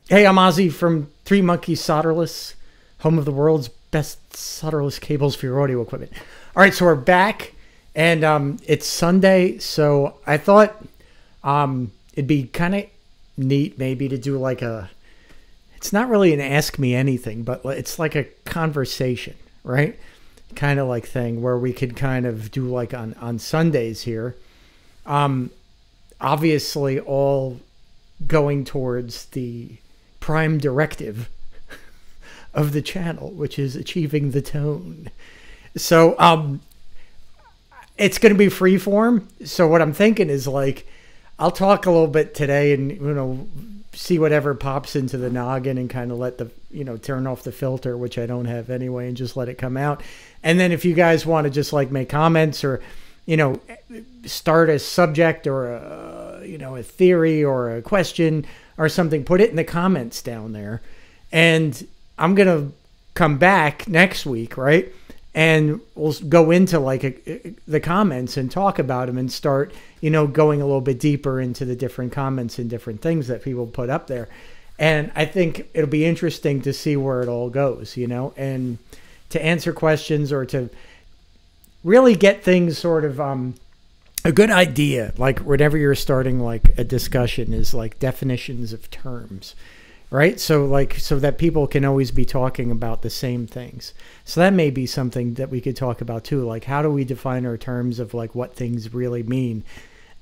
Hey, I'm Ozzy from Three Monkeys Solderless, home of the world's best solderless cables for your audio equipment. All right, so we're back, and it's Sunday, so I thought it'd be kind of neat maybe to do like a, it's not really an ask me anything, but it's like a conversation, right? Kind of like thing where we could kind of do like on Sundays here. Obviously all going towards the prime directive of the channel, which is achieving the tone. So it's going to be free form. So what I'm thinking is like, I'll talk a little bit today and, you know, see whatever pops into the noggin and kind of let the, you know, turn off the filter, which I don't have anyway, and just let it come out. And then if you guys want to just like make comments or, you know, start a subject or a, you know, a theory or a question or something, put it in the comments down there. And I'm going to come back next week, right? And we'll go into like the comments and talk about them and start, you know, going a little bit deeper into the different comments and different things that people put up there. And I think it'll be interesting to see where it all goes, you know, and to answer questions or to really get things sort of a good idea, like whenever you're starting like a discussion, is like definitions of terms, right? So like, so that people can always be talking about the same things. So that may be something that we could talk about too. Like, how do we define our terms of like what things really mean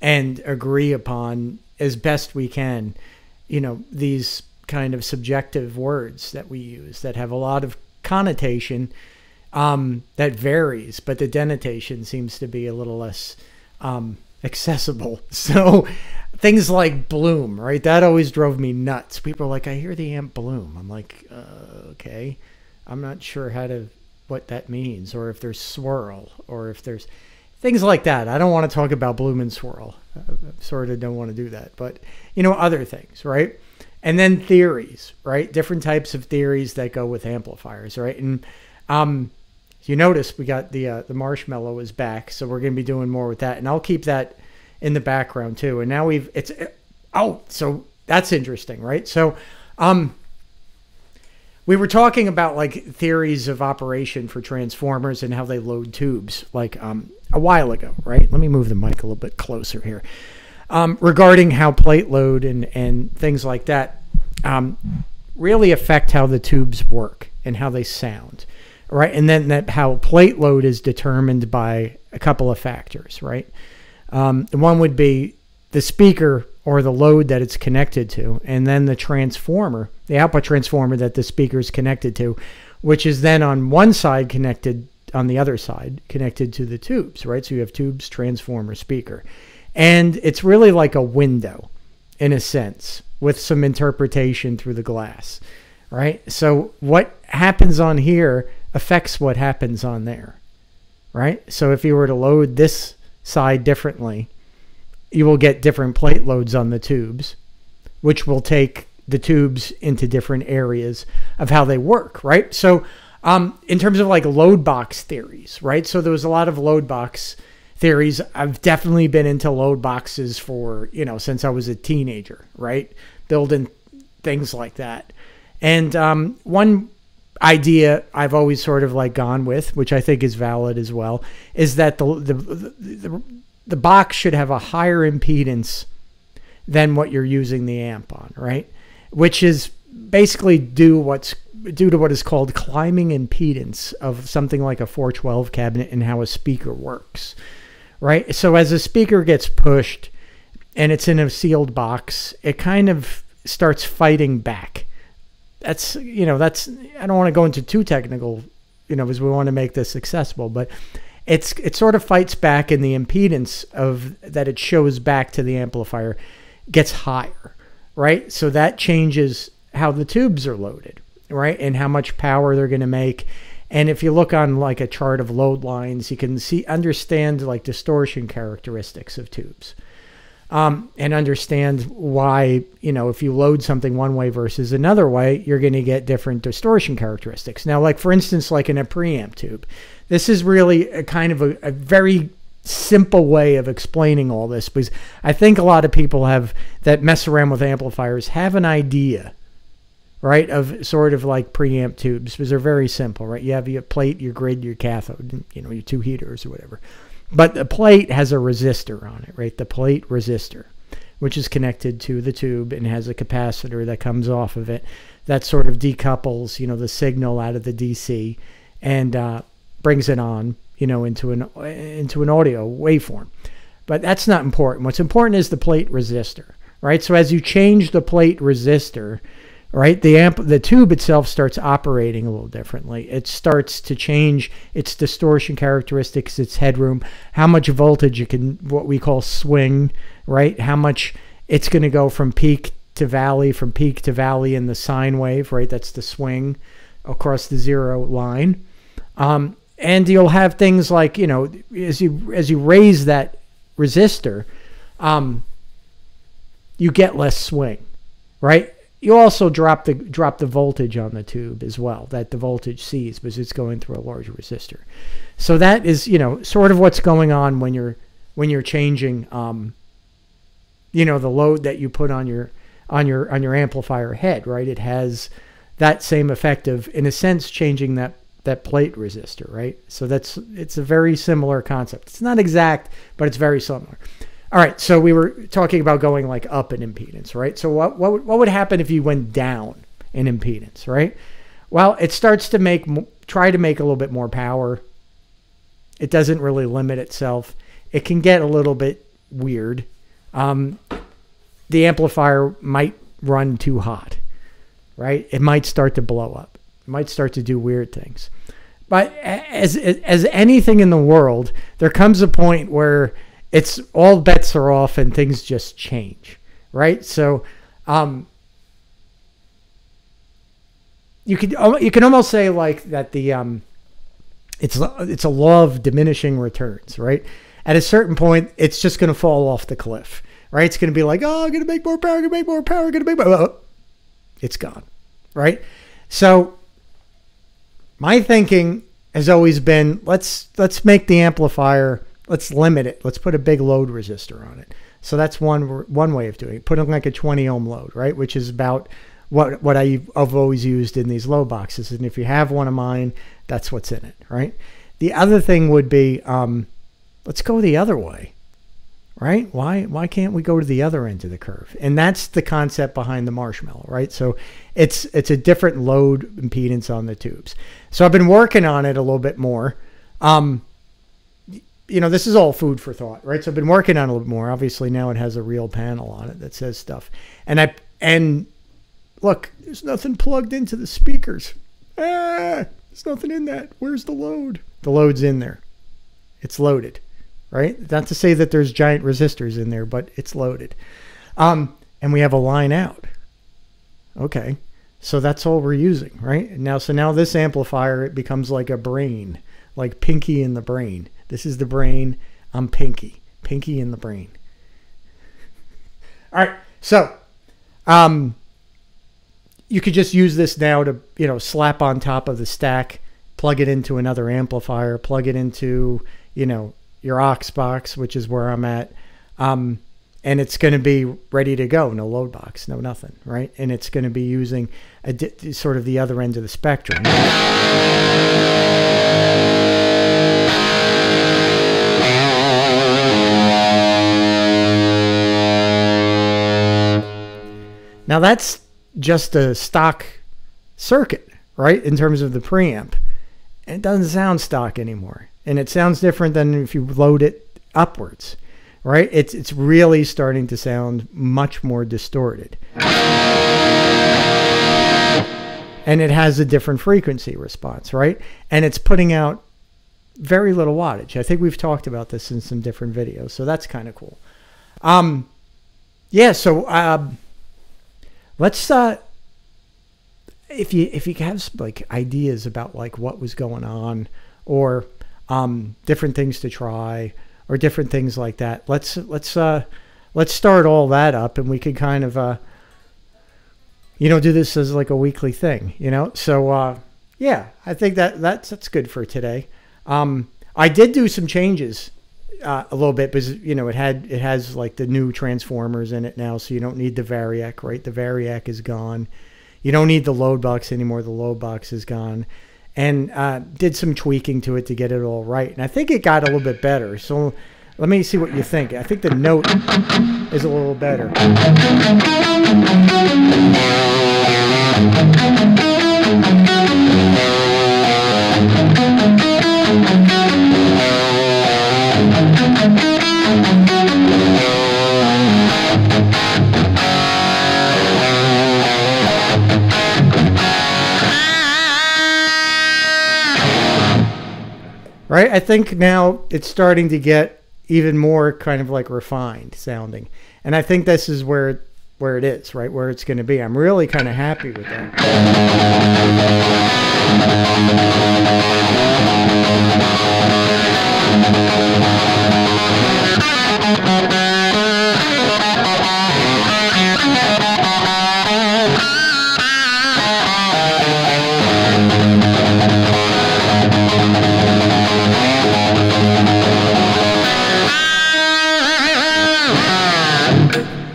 and agree upon as best we can, you know, these kind of subjective words that we use that have a lot of connotation that varies, but the denotation seems to be a little less accessible. So things like bloom, right? That always drove me nuts. People are like, I hear the amp bloom. I'm like, okay, I'm not sure what that means, or if there's swirl, or if there's things like that. I don't want to talk about bloom and swirl. I sort of don't want to do that, but you know, other things, right? And then theories, right? Different types of theories that go with amplifiers, right? And you notice we got the Marshmello is back, so we're going to be doing more with that, and I'll keep that in the background too. And now so that's interesting, right? So we were talking about like theories of operation for transformers and how they load tubes like a while ago, right? Let me move the mic a little bit closer here. Regarding how plate load and things like that really affect how the tubes work and how they sound. Right, and then how plate load is determined by a couple of factors, right? One would be the speaker or the load that it's connected to, and then the transformer, the output transformer that the speaker is connected to, which is then on one side connected, on the other side connected to the tubes, right? So you have tubes, transformer, speaker. And it's really like a window, in a sense, with some interpretation through the glass, right? So what happens on here affects what happens on there, right? So if you were to load this side differently, you will get different plate loads on the tubes, which will take the tubes into different areas of how they work, right? So in terms of like load box theories, right? So there was a lot of load box theories. I've definitely been into load boxes for, you know, since I was a teenager, right? Building things like that. And one idea I've always sort of like gone with, which I think is valid as well, is that the box should have a higher impedance than what you're using the amp on, right? Which is basically due to what is called climbing impedance of something like a 412 cabinet and how a speaker works, right? So as a speaker gets pushed and it's in a sealed box, it kind of starts fighting back. That's, you know, that's, I don't want to go into too technical, you know, because we want to make this accessible, but it sort of fights back, and the impedance of that it shows back to the amplifier gets higher, right? So that changes how the tubes are loaded, right? And how much power they're going to make. And if you look on like a chart of load lines, you can understand like distortion characteristics of tubes. And understand why, you know, if you load something one way versus another way, you're going to get different distortion characteristics. Now, like for instance, like in a preamp tube, this is really a kind of a very simple way of explaining all this, because I think a lot of people that mess around with amplifiers have an idea right, of sort of like preamp tubes, because they're very simple, right? You have your plate, your grid, your cathode, you know, your two heaters or whatever. But the plate has a resistor on it, right? The plate resistor, which is connected to the tube and has a capacitor that comes off of it that sort of decouples, you know, the signal out of the DC and brings it on, you know, into an audio waveform. But that's not important. What's important is the plate resistor, right? So as you change the plate resistor, right, the tube itself starts operating a little differently. It starts to change its distortion characteristics, its headroom, how much voltage it can, what we call swing, right? How much it's going to go from peak to valley in the sine wave, right? That's the swing across the zero line. And you'll have things like, you know, as you raise that resistor, you get less swing, right? You also drop the voltage on the tube as well, that the voltage sees, because it's going through a larger resistor. So that is, you know, sort of what's going on when you're changing, you know, the load that you put on your amplifier head, right? It has that same effect of, in a sense, changing that plate resistor, right? So it's a very similar concept. It's not exact, but it's very similar. All right, so we were talking about going like up in impedance, right? So what would happen if you went down in impedance, right? Well, it starts to try to make a little bit more power. It doesn't really limit itself. It can get a little bit weird. The amplifier might run too hot, right? It might start to blow up. It might start to do weird things. But as anything in the world, there comes a point where it's all bets are off and things just change, right? So you can almost say like that it's a law of diminishing returns, right? At a certain point, it's just going to fall off the cliff, right? It's going to be like, oh, I'm going to make more power, going to make more power, going to make more. Oh, it's gone, right? So my thinking has always been, let's make the amplifier, let's limit it. Let's put a big load resistor on it. So that's one way of doing it. Put in like a 20 ohm load, right? Which is about what I've always used in these low boxes. And if you have one of mine, that's what's in it, right? The other thing would be, let's go the other way, right? Why can't we go to the other end of the curve? And that's the concept behind the Marshmello, right? So it's a different load impedance on the tubes. So I've been working on it a little bit more. You know, this is all food for thought, right? So I've been working on it a little bit more. Obviously now it has a real panel on it that says stuff. And look, there's nothing plugged into the speakers. There's nothing in that. Where's the load? The load's in there. It's loaded, right? Not to say that there's giant resistors in there, but it's loaded. And we have a line out. Okay. So that's all we're using, right? So now this amplifier, it becomes like a brain, like Pinky in the brain. This is the brain. I'm Pinky. Pinky in the brain. All right. So, you could just use this now to, you know, slap on top of the stack, plug it into another amplifier, plug it into, you know, your aux box, which is where I'm at. And it's going to be ready to go. No load box, no nothing, right? And it's going to be using sort of the other end of the spectrum. Now that's just a stock circuit, right? In terms of the preamp. It doesn't sound stock anymore. And it sounds different than if you load it upwards, right? It's really starting to sound much more distorted. And it has a different frequency response, right? And it's putting out very little wattage. I think we've talked about this in some different videos, so that's kind of cool. Yeah, so let's if you have like ideas about like what was going on, or different things to try, or different things like that, let's start all that up, and we could kind of you know, do this as like a weekly thing, you know. So yeah, I think that's good for today. I did do some changes a little bit, because, you know, it has like the new transformers in it now, so you don't need the variac, right? The variac is gone. You don't need the load box anymore. The load box is gone. And did some tweaking to it to get it all right. And I think it got a little bit better. So let me see what you think. I think the note is a little better. Right? I think now it's starting to get even more kind of like refined sounding. And I think this is where it is, right? Where it's going to be. I'm really kind of happy with that.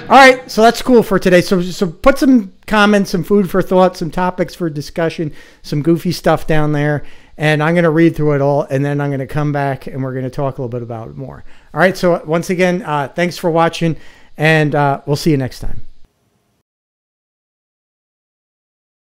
All right, so that's cool for today. So put some comments, some food for thought, some topics for discussion, some goofy stuff down there, and I'm going to read through it all, and then I'm going to come back and we're going to talk a little bit about it more. All right, so once again, thanks for watching, and we'll see you next time.